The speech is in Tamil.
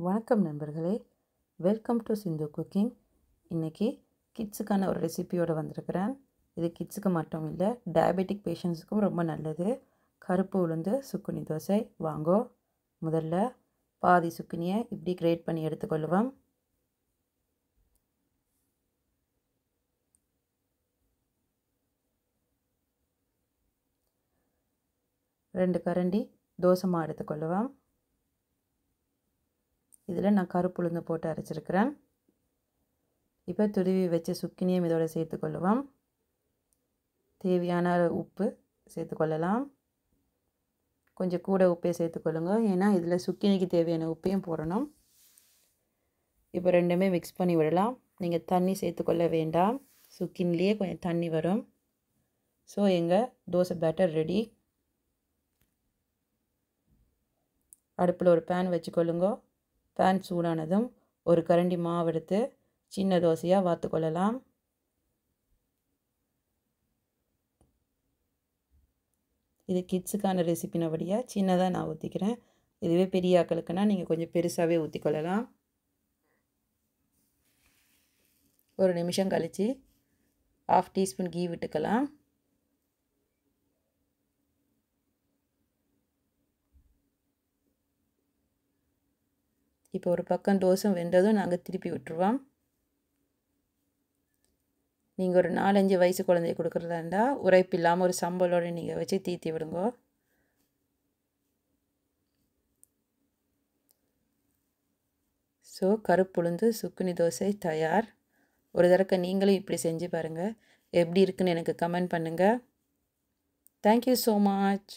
வணக்கம் நண்பர்களே, வெல்கம் டு சிந்து குக்கிங். இன்றைக்கி கிட்ஸுக்கான ஒரு ரெசிபியோடு வந்திருக்கிறேன். இது கிட்ஸுக்கு மட்டும் இல்லை, டயபெட்டிக் பேஷண்ட்ஸுக்கும் ரொம்ப நல்லது. கருப்பு உளுந்து சுக்குனி தோசை. வாங்கோ, முதல்ல பாதி சுக்குனியை இப்படி கிரேட் பண்ணி எடுத்துக்கொள்ளுவோம். ரெண்டு கரண்டி தோசை மாவு எடுத்துக்கொள்ளுவோம். இதில் நான் கருப்பு உளுந்து போட்டு அரைச்சிருக்கிறேன். இப்போ துருவி வச்ச சுக்கினியும் இதோட சேர்த்துக்கொள்ளுவோம். தேவையான உப்பு சேர்த்துக்கொள்ளலாம். கொஞ்சம் கூட உப்பே சேர்த்துக்கொள்ளுங்க, ஏன்னா இதில் சுக்கினிக்கு தேவையான உப்பையும் போடணும். இப்போ ரெண்டுமே மிக்ஸ் பண்ணி விடலாம். நீங்கள் தண்ணி சேர்த்துக்கொள்ள வேண்டாம், சுக்கினிலேயே கொஞ்சம் தண்ணி வரும். ஸோ எங்கள் தோசை பேட்டர் ரெடி. அடுப்பில் ஒரு பேன் வச்சுக்கொள்ளுங்க. பேன் சூடானதும் ஒரு கரண்டி மாவு எடுத்து சின்ன தோசையாக வாத்துக்கொள்ளலாம். இது கிட்ஸுக்கான ரெசிபினபடியாக சின்னதாக நான் ஊற்றிக்கிறேன். இதுவே பெரிய ஆக்களுக்குன்னா நீங்கள் கொஞ்சம் பெருசாகவே ஊற்றிக்கொள்ளலாம். ஒரு நிமிஷம் கழித்து 1/2 டீஸ்பூன் கீ விட்டுக்கலாம். இப்போ ஒரு பக்கம் தோசை வெந்ததும் நாங்கள் திருப்பி விட்டுருவோம். நீங்கள் ஒரு 4-5 வயசு குழந்தைய கொடுக்குறதா இருந்தால் உரைப்பு இல்லாமல் ஒரு சம்பளோடு நீங்கள் வச்சு தீத்தி விடுங்க. ஸோ கருப்புளுந்து சுக்குனி தோசை தயார். ஒரு தடவை நீங்களும் இப்படி செஞ்சு பாருங்கள். எப்படி இருக்குன்னு எனக்கு கமெண்ட் பண்ணுங்கள். Thank you so much.